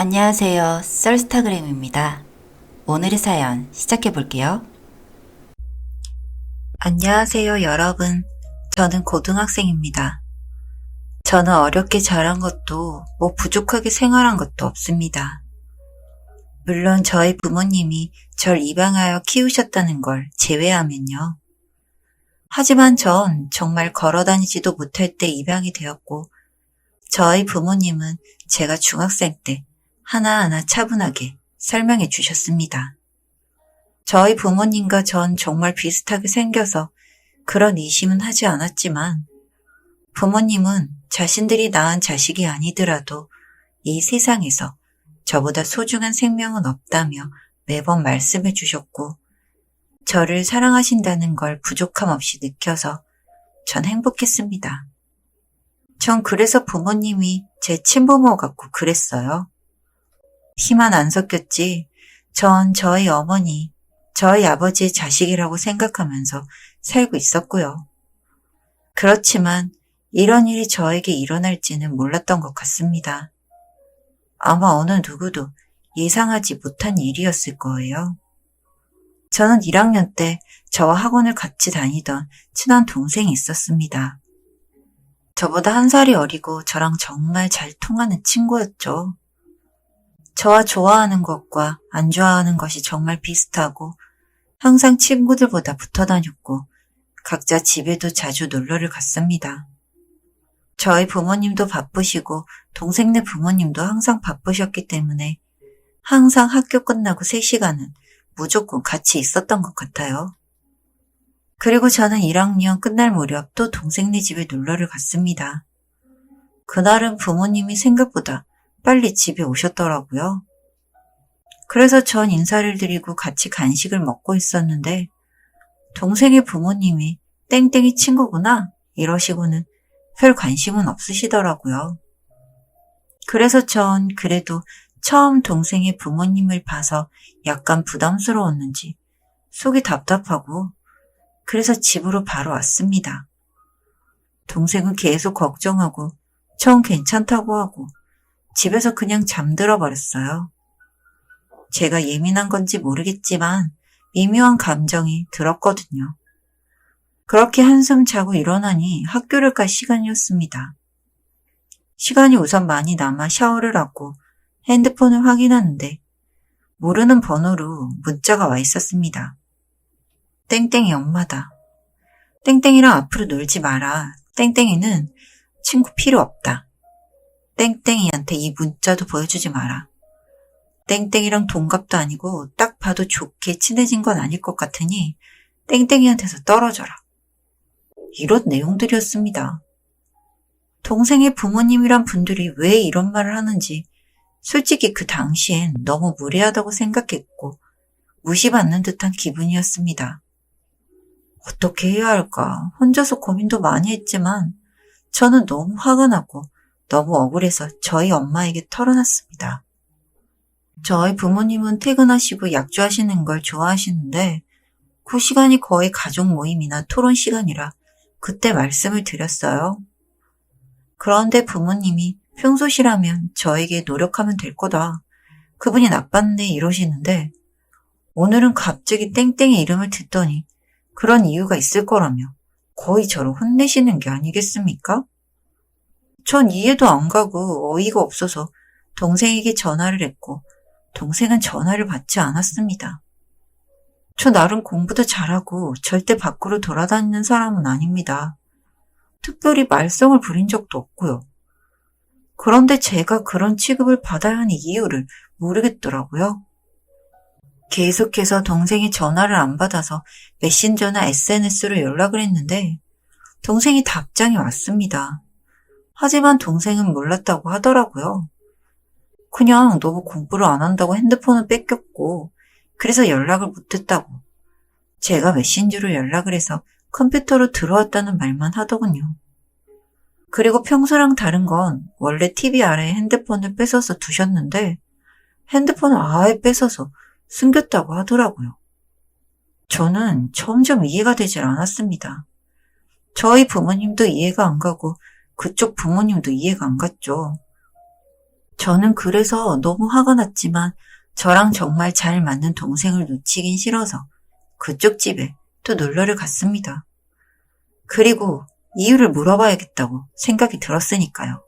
안녕하세요. 썰스타그램입니다. 오늘의 사연 시작해 볼게요. 안녕하세요, 여러분. 저는 고등학생입니다. 저는 어렵게 자란 것도 부족하게 생활한 것도 없습니다. 물론 저희 부모님이 절 입양하여 키우셨다는 걸 제외하면요. 하지만 전 정말 걸어다니지도 못할 때 입양이 되었고, 저희 부모님은 제가 중학생 때 하나하나 차분하게 설명해 주셨습니다. 저희 부모님과 전 정말 비슷하게 생겨서 그런 의심은 하지 않았지만, 부모님은 자신들이 낳은 자식이 아니더라도 이 세상에서 저보다 소중한 생명은 없다며 매번 말씀해 주셨고, 저를 사랑하신다는 걸 부족함 없이 느껴서 전 행복했습니다. 전 그래서 부모님이 제 친부모 같고 그랬어요. 피만 안 섞였지 전 저희 어머니, 저희 아버지의 자식이라고 생각하면서 살고 있었고요. 그렇지만 이런 일이 저에게 일어날지는 몰랐던 것 같습니다. 아마 어느 누구도 예상하지 못한 일이었을 거예요. 저는 1학년 때 저와 학원을 같이 다니던 친한 동생이 있었습니다. 저보다 1살이 어리고 저랑 정말 잘 통하는 친구였죠. 저와 좋아하는 것과 안 좋아하는 것이 정말 비슷하고 항상 친구들보다 붙어 다녔고 각자 집에도 자주 놀러를 갔습니다. 저희 부모님도 바쁘시고 동생네 부모님도 항상 바쁘셨기 때문에 항상 학교 끝나고 3시간은 무조건 같이 있었던 것 같아요. 그리고 저는 1학년 끝날 무렵 또 동생네 집에 놀러를 갔습니다. 그날은 부모님이 생각보다 빨리 집에 오셨더라고요. 그래서 전 인사를 드리고 같이 간식을 먹고 있었는데 동생의 부모님이 땡땡이 친구구나 이러시고는 별 관심은 없으시더라고요. 그래서 전 그래도 처음 동생의 부모님을 봐서 약간 부담스러웠는지 속이 답답하고 그래서 집으로 바로 왔습니다. 동생은 계속 걱정하고 전 괜찮다고 하고 집에서 그냥 잠들어 버렸어요. 제가 예민한 건지 모르겠지만 미묘한 감정이 들었거든요. 그렇게 한숨 자고 일어나니 학교를 갈 시간이었습니다. 시간이 우선 많이 남아 샤워를 하고 핸드폰을 확인하는데 모르는 번호로 문자가 와 있었습니다. 땡땡이 엄마다. 땡땡이랑 앞으로 놀지 마라. 땡땡이는 친구 필요 없다. 땡땡이한테 이 문자도 보여주지 마라. 땡땡이랑 동갑도 아니고 딱 봐도 좋게 친해진 건 아닐 것 같으니 땡땡이한테서 떨어져라. 이런 내용들이었습니다. 동생의 부모님이란 분들이 왜 이런 말을 하는지 솔직히 그 당시엔 너무 무례하다고 생각했고 무시받는 듯한 기분이었습니다. 어떻게 해야 할까 혼자서 고민도 많이 했지만 저는 너무 화가 나고 너무 억울해서 저희 엄마에게 털어놨습니다. 저희 부모님은 퇴근하시고 약주하시는 걸 좋아하시는데 그 시간이 거의 가족 모임이나 토론 시간이라 그때 말씀을 드렸어요. 그런데 부모님이 평소시라면 저에게 노력하면 될 거다. 그분이 나빴네 이러시는데 오늘은 갑자기 땡땡의 이름을 듣더니 그런 이유가 있을 거라며 거의 저를 혼내시는 게 아니겠습니까? 전 이해도 안 가고 어이가 없어서 동생에게 전화를 했고 동생은 전화를 받지 않았습니다. 저 나름 공부도 잘하고 절대 밖으로 돌아다니는 사람은 아닙니다. 특별히 말썽을 부린 적도 없고요. 그런데 제가 그런 취급을 받아야 하는 이유를 모르겠더라고요. 계속해서 동생이 전화를 안 받아서 메신저나 SNS로 연락을 했는데 동생이 답장이 왔습니다. 하지만 동생은 몰랐다고 하더라고요. 그냥 너무 공부를 안 한다고 핸드폰을 뺏겼고 그래서 연락을 못했다고 제가 메신저로 연락을 해서 컴퓨터로 들어왔다는 말만 하더군요. 그리고 평소랑 다른 건 원래 TV 아래에 핸드폰을 뺏어서 두셨는데 핸드폰을 아예 뺏어서 숨겼다고 하더라고요. 저는 점점 이해가 되질 않았습니다. 저희 부모님도 이해가 안 가고 그쪽 부모님도 이해가 안 갔죠. 저는 그래서 너무 화가 났지만 저랑 정말 잘 맞는 동생을 놓치긴 싫어서 그쪽 집에 또 놀러를 갔습니다. 그리고 이유를 물어봐야겠다고 생각이 들었으니까요.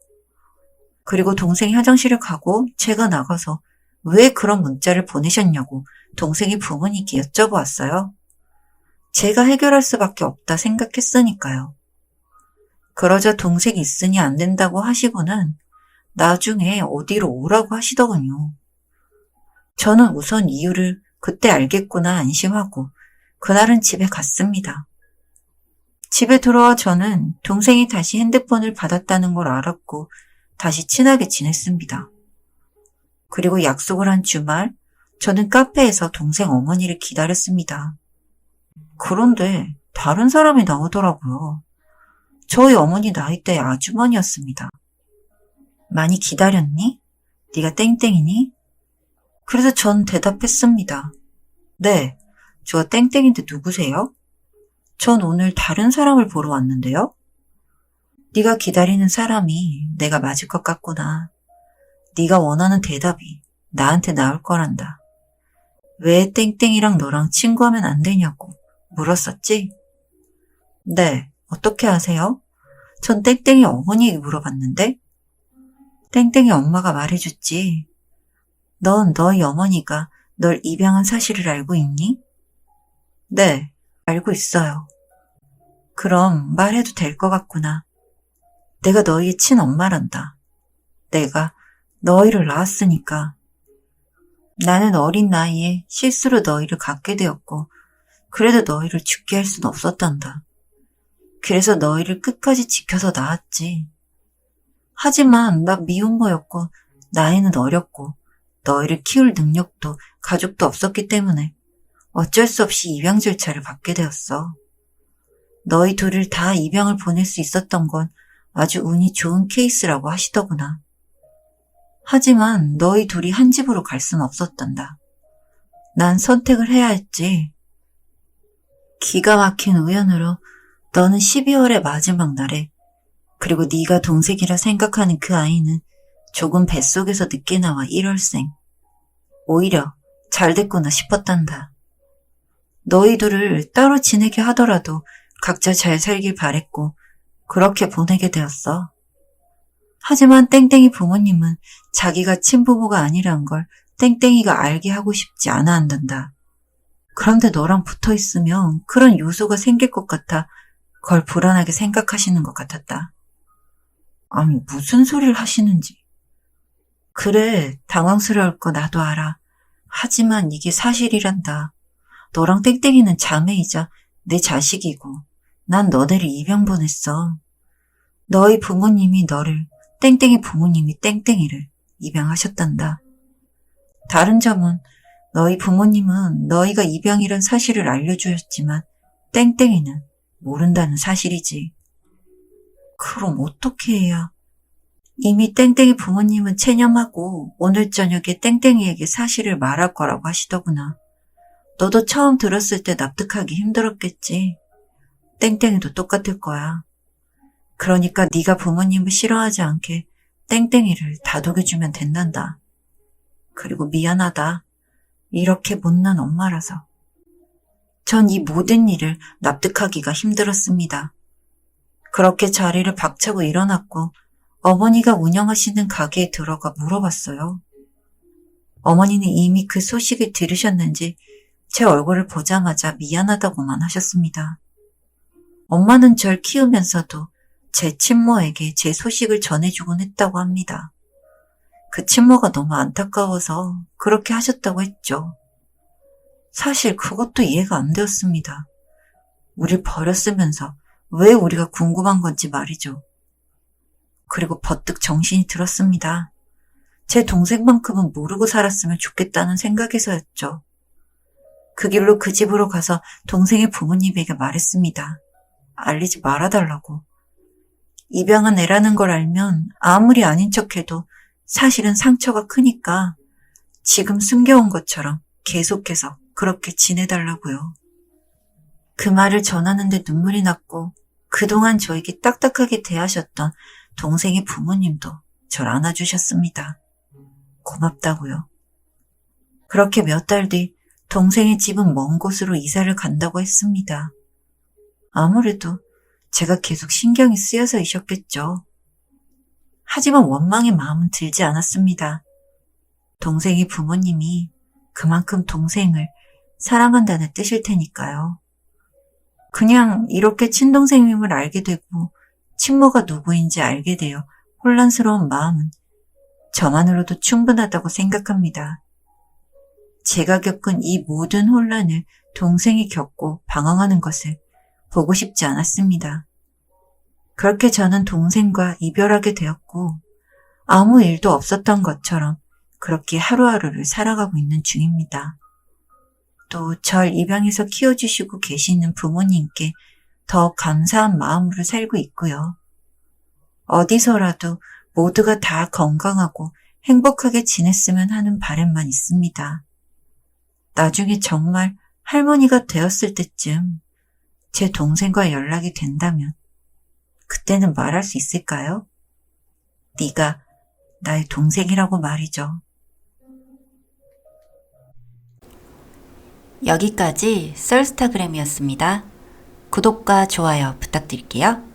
그리고 동생이 화장실을 가고 제가 나가서 왜 그런 문자를 보내셨냐고 동생이 부모님께 여쭤보았어요. 제가 해결할 수밖에 없다 생각했으니까요. 그러자 동생이 있으니 안 된다고 하시고는 나중에 어디로 오라고 하시더군요. 저는 우선 이유를 그때 알겠구나 안심하고 그날은 집에 갔습니다. 집에 들어와 저는 동생이 다시 핸드폰을 받았다는 걸 알았고 다시 친하게 지냈습니다. 그리고 약속을 한 주말 저는 카페에서 동생 어머니를 기다렸습니다. 그런데 다른 사람이 나오더라고요. 저희 어머니 나이대의 아주머니였습니다. 많이 기다렸니? 네가 땡땡이니? 그래서 전 대답했습니다. 네, 저 땡땡인데 누구세요? 전 오늘 다른 사람을 보러 왔는데요. 네가 기다리는 사람이 내가 맞을 것 같구나. 네가 원하는 대답이 나한테 나올 거란다. 왜 땡땡이랑 너랑 친구하면 안 되냐고 물었었지? 네, 어떻게 아세요? 전 땡땡이 어머니에게 물어봤는데? 땡땡이 엄마가 말해줬지. 넌 너희 어머니가 널 입양한 사실을 알고 있니? 네, 알고 있어요. 그럼 말해도 될 것 같구나. 내가 너희의 친엄마란다. 내가 너희를 낳았으니까. 나는 어린 나이에 실수로 너희를 갖게 되었고 그래도 너희를 죽게 할 수는 없었단다. 그래서 너희를 끝까지 지켜서 낳았지. 하지만 나 미혼모였고 나이는 어렸고 너희를 키울 능력도 가족도 없었기 때문에 어쩔 수 없이 입양 절차를 받게 되었어. 너희 둘을 다 입양을 보낼 수 있었던 건 아주 운이 좋은 케이스라고 하시더구나. 하지만 너희 둘이 한 집으로 갈 수는 없었단다. 난 선택을 해야 했지. 기가 막힌 우연으로 너는 12월의 마지막 날에 그리고 네가 동생이라 생각하는 그 아이는 조금 뱃속에서 늦게 나와 1월생. 오히려 잘 됐구나 싶었단다. 너희들을 따로 지내게 하더라도 각자 잘 살길 바랬고 그렇게 보내게 되었어. 하지만 땡땡이 부모님은 자기가 친부모가 아니란 걸 땡땡이가 알게 하고 싶지 않아 한단다. 그런데 너랑 붙어 있으면 그런 요소가 생길 것 같아 그걸 불안하게 생각하시는 것 같았다. 아니 무슨 소리를 하시는지. 그래 당황스러울 거 나도 알아. 하지만 이게 사실이란다. 너랑 땡땡이는 자매이자 내 자식이고 난 너네를 입양 보냈어. 너희 부모님이 너를, 땡땡이 부모님이 땡땡이를 입양하셨단다. 다른 점은 너희 부모님은 너희가 입양이란 사실을 알려주었지만 땡땡이는 모른다는 사실이지. 그럼 어떻게 해야? 이미 땡땡이 부모님은 체념하고 오늘 저녁에 땡땡이에게 사실을 말할 거라고 하시더구나. 너도 처음 들었을 때 납득하기 힘들었겠지. 땡땡이도 똑같을 거야. 그러니까 네가 부모님을 싫어하지 않게 땡땡이를 다독여주면 된단다. 그리고 미안하다. 이렇게 못난 엄마라서. 전 이 모든 일을 납득하기가 힘들었습니다. 그렇게 자리를 박차고 일어났고 어머니가 운영하시는 가게에 들어가 물어봤어요. 어머니는 이미 그 소식을 들으셨는지 제 얼굴을 보자마자 미안하다고만 하셨습니다. 엄마는 절 키우면서도 제 친모에게 제 소식을 전해주곤 했다고 합니다. 그 친모가 너무 안타까워서 그렇게 하셨다고 했죠. 사실 그것도 이해가 안 되었습니다. 우릴 버렸으면서 왜 우리가 궁금한 건지 말이죠. 그리고 버뜩 정신이 들었습니다. 제 동생만큼은 모르고 살았으면 좋겠다는 생각에서였죠. 그 길로 그 집으로 가서 동생의 부모님에게 말했습니다. 알리지 말아달라고. 입양한 애라는 걸 알면 아무리 아닌 척해도 사실은 상처가 크니까 지금 숨겨온 것처럼 계속해서 그렇게 지내달라고요. 그 말을 전하는데 눈물이 났고 그동안 저에게 딱딱하게 대하셨던 동생의 부모님도 절 안아주셨습니다. 고맙다고요. 그렇게 몇 달 뒤 동생의 집은 먼 곳으로 이사를 간다고 했습니다. 아무래도 제가 계속 신경이 쓰여서이셨겠죠. 하지만 원망의 마음은 들지 않았습니다. 동생의 부모님이 그만큼 동생을 사랑한다는 뜻일 테니까요. 그냥 이렇게 친동생임을 알게 되고 친모가 누구인지 알게 되어 혼란스러운 마음은 저만으로도 충분하다고 생각합니다. 제가 겪은 이 모든 혼란을 동생이 겪고 방황하는 것을 보고 싶지 않았습니다. 그렇게 저는 동생과 이별하게 되었고 아무 일도 없었던 것처럼 그렇게 하루하루를 살아가고 있는 중입니다. 또 절 입양해서 키워주시고 계시는 부모님께 더 감사한 마음으로 살고 있고요. 어디서라도 모두가 다 건강하고 행복하게 지냈으면 하는 바람만 있습니다. 나중에 정말 할머니가 되었을 때쯤 제 동생과 연락이 된다면 그때는 말할 수 있을까요? 네가 나의 동생이라고 말이죠. 여기까지 썰스타그램이었습니다. 구독과 좋아요 부탁드릴게요.